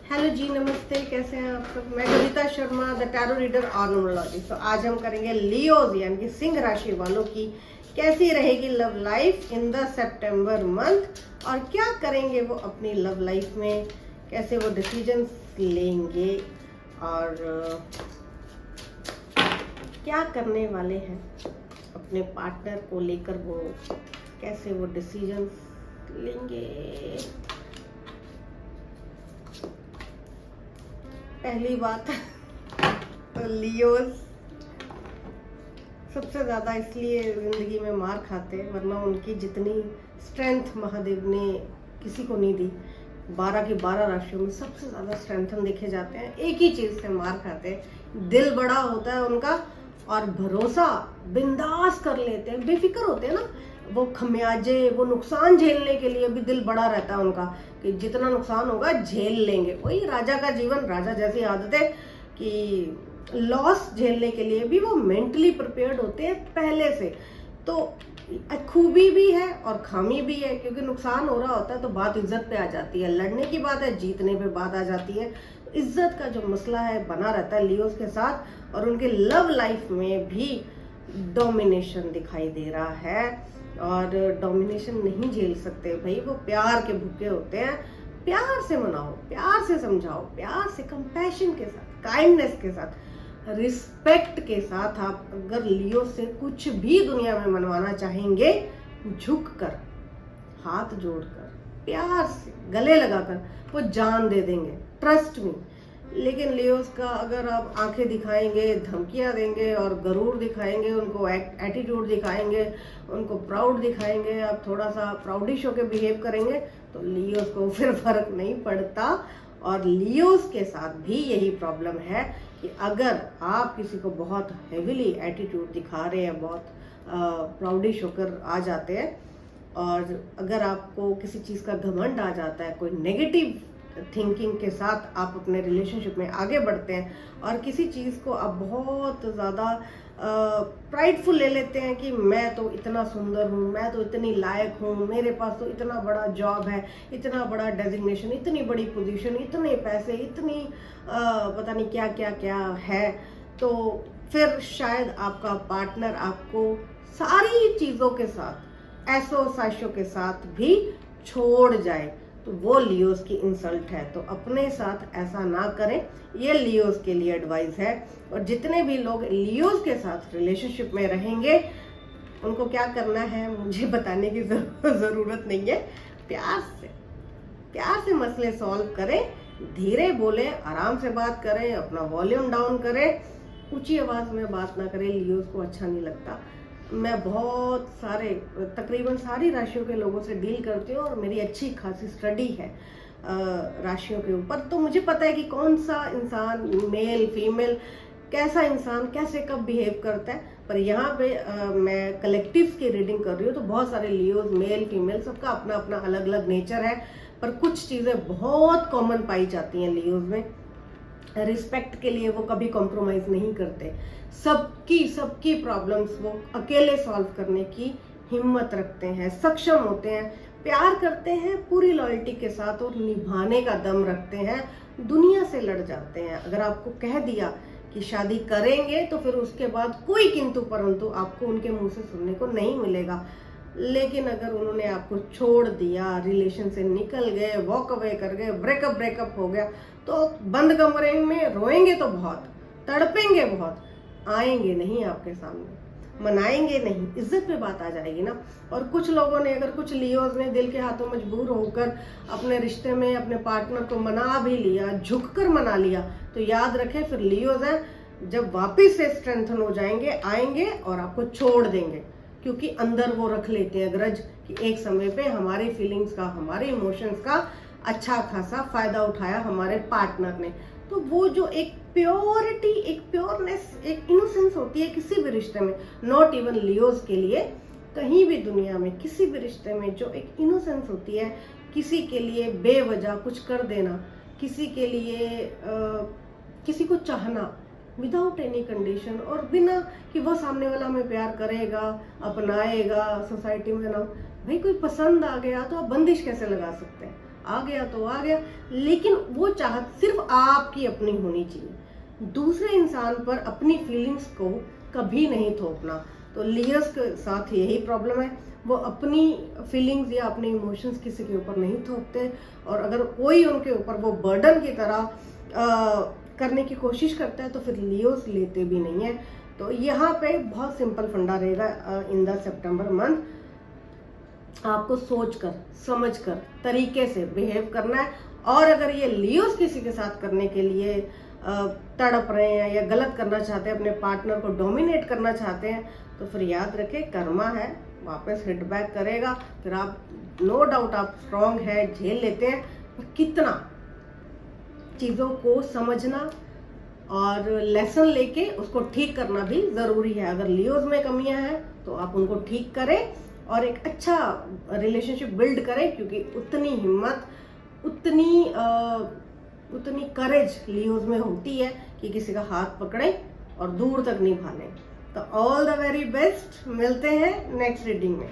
Hello जी, नमस्ते। कैसे हैं आप सब? मैं Kavita Sharma, the tarot reader और न्यूमरोलॉजी। तो आज हम करेंगे लियोज यानी कि सिंह राशि वालों की कैसी रहेगी love life in the September month, और क्या करेंगे वो अपनी लव लाइफ में, कैसे वो डिसीजंस लेंगे और क्या करने वाले हैं अपने पार्टनर को लेकर, वो कैसे वो डिसीजंस लेंगे। पहली बात तो लियोज सबसे ज़्यादा इसलिए ज़िंदगी में मार खाते, वरना उनकी जितनी स्ट्रेंथ महादेव ने किसी को नहीं दी। 12 की 12 राशियों में सबसे ज़्यादा स्ट्रेंथन देखे जाते हैं, एक ही चीज़ से मार खाते हैं। दिल बड़ा होता है उनका और भरोसा बिंदास कर लेते हैं, बेफिक्र होते हैं ना। वो खमियाजे, वो नुकसान झेलने के लिए भी दिल बड़ा रहता है उनका कि जितना नुकसान होगा झेल लेंगे। वही राजा का जीवन, राजा जैसी आदत है कि लॉस झेलने के लिए भी वो मेंटली प्रिपेयर्ड होते हैं पहले से। तो खूबी भी है और खामी भी है, क्योंकि नुकसान हो रहा होता है तो बात इज्जत पे आ जाती है, लड़ने की बात है, जीतने पे बात आ जाती है। इज्जत का जो मसला है बना रहता है लियोस के साथ, और उनके लव लाइफ में भी डोमिनेशन दिखाई दे रहा है। और डोमिनेशन नहीं झेल सकते भाई, वो प्यार के भूखे होते हैं। प्यार से मनाओ, प्यार से समझाओ, प्यार से, कंपैशन के साथ, काइंडनेस के साथ, रिस्पेक्ट के साथ आप अगर लियो से कुछ भी दुनिया में मनवाना चाहेंगे, झुककर, हाथ जोड़कर, प्यार से, गले लगाकर वो जान दे देंगे, ट्रस्ट मी। लेकिन लियोस का अगर आप आंखें दिखाएंगे, धमकियां देंगे और गरूर दिखाएंगे, उनको एटीट्यूड दिखाएंगे, उनको प्राउड दिखाएंगे, आप थोड़ा सा प्राउडिश होकर बिहेव करेंगे, तो लियोस को फिर फर्क नहीं पड़ता। और लियोस के साथ भी यही प्रॉब्लम है कि अगर आप किसी को बहुत हेविली एटीट्यूड दिखा रहे हैं, बहुत प्राउडिश होकर आ जाते हैं, और अगर आपको किसी चीज़ का घमंड आ जाता है, कोई नेगेटिव थिंकिंग के साथ आप अपने रिलेशनशिप में आगे बढ़ते हैं, और किसी चीज़ को आप बहुत ज़्यादा प्राइडफुल ले लेते हैं कि मैं तो इतना सुंदर हूँ, मैं तो इतनी लायक हूँ, मेरे पास तो इतना बड़ा जॉब है, इतना बड़ा डेजिग्नेशन, इतनी बड़ी पोजीशन, इतने पैसे, इतनी पता नहीं क्या क्या क्या है, तो फिर शायद आपका पार्टनर आपको सारी चीज़ों के साथ, ऐसो साइशों के साथ भी छोड़ जाए, तो वो लियोस की इंसल्ट है। तो अपने साथ ऐसा ना करें, ये लियोस के लिए एडवाइस है। और जितने भी लोग लियोस के साथ रिलेशनशिप में रहेंगे, उनको क्या करना है मुझे बताने की ज़रूरत नहीं है। प्यार से मसले सॉल्व करें, धीरे बोलें, आराम से बात करें, अपना वॉल्यूम डाउन करें, ऊंची आवाज़ में बात ना करें, लियोस को अच्छा नहीं लगता। मैं बहुत सारे, तकरीबन सारी राशियों के लोगों से डील करती हूँ, और मेरी अच्छी खासी स्टडी है राशियों के ऊपर, तो मुझे पता है कि कौन सा इंसान, मेल फीमेल, कैसा इंसान कैसे कब बिहेव करता है। पर यहाँ पे मैं कलेक्टिव्स की रीडिंग कर रही हूँ, तो बहुत सारे लियोज, मेल फीमेल, सबका अपना अपना अलग अलग नेचर है, पर कुछ चीज़ें बहुत कॉमन पाई जाती हैं लियोज में। रिस्पेक्ट के लिए वो कभी कॉम्प्रोमाइज नहीं करते, सबकी प्रॉब्लम्स वो अकेले सॉल्व करने की हिम्मत रखते हैं, सक्षम होते हैं, प्यार करते हैं पूरी लॉयल्टी के साथ, और निभाने का दम रखते हैं, दुनिया से लड़ जाते हैं। अगर आपको कह दिया कि शादी करेंगे, तो फिर उसके बाद कोई किंतु परंतु आपको उनके मुंह से सुनने को नहीं मिलेगा। लेकिन अगर उन्होंने आपको छोड़ दिया, रिलेशन से निकल गए, वॉक अवे कर गए, ब्रेकअप हो गया, तो बंद कमरे में रोएंगे तो बहुत, तड़पेंगे बहुत, आएंगे नहीं आपके सामने, मनाएंगे नहीं, इज्जत पे बात आ जाएगी ना। और कुछ लोगों ने, अगर कुछ लियोज ने दिल के हाथों मजबूर होकर अपने रिश्ते में अपने पार्टनर को मना भी लिया, झुककर मना लिया, तो याद रखें फिर लियोज हैं, जब वापिस से स्ट्रेंथन हो जाएंगे, आएंगे और आपको छोड़ देंगे, क्योंकि अंदर वो रख लेते हैं ग्रज कि एक समय पे हमारी फीलिंग्स का, हमारे इमोशंस का अच्छा खासा फायदा उठाया हमारे पार्टनर ने। तो वो जो एक प्योरिटी, एक प्योरनेस, एक इनोसेंस होती है किसी भी रिश्ते में, नॉट इवन लियोज के लिए, कहीं भी दुनिया में किसी भी रिश्ते में जो एक इनोसेंस होती है, किसी के लिए बेवजह कुछ कर देना, किसी के लिए किसी को चाहना विदाउट एनी कंडीशन, और बिना कि वो सामने वाला हमें प्यार करेगा, अपनाएगा, सोसाइटी में ना, भाई कोई पसंद आ गया तो आप बंदिश कैसे लगा सकते हैं? आ गया तो आ गया, लेकिन वो चाहत सिर्फ आपकी अपनी होनी चाहिए। दूसरे इंसान पर अपनी फीलिंग्स को कभी नहीं थोपना। तो लियोस के साथ यही प्रॉब्लम है, वो अपनी फीलिंग्स या अपने इमोशंस किसी के ऊपर नहीं थोपते, और अगर कोई उनके ऊपर वो बर्डन की तरह करने की कोशिश करता है तो फिर लियोस लेते भी नहीं है। तो यहाँ पे बहुत सिंपल फंडा रहेगा इन द सितंबर मंथ, आपको सोचकर समझकर तरीके से बिहेव करना है। और अगर ये लियोस किसी के साथ करने के लिए तड़प रहे हैं या गलत करना चाहते हैं, अपने पार्टनर को डोमिनेट करना चाहते हैं, तो फिर याद रखें कर्मा है, वापस हिट बैक करेगा। फिर आप नो डाउट आप स्ट्रांग है, झेल लेते हैं, पर कितना चीज़ों को समझना और लेसन लेके उसको ठीक करना भी ज़रूरी है। अगर लियोज में कमियां हैं तो आप उनको ठीक करें और एक अच्छा रिलेशनशिप बिल्ड करें, क्योंकि उतनी हिम्मत उतनी करेज लियोज में होती है कि किसी का हाथ पकड़े और दूर तक निभा लें। तो ऑल द वेरी बेस्ट, मिलते हैं नेक्स्ट रीडिंग में।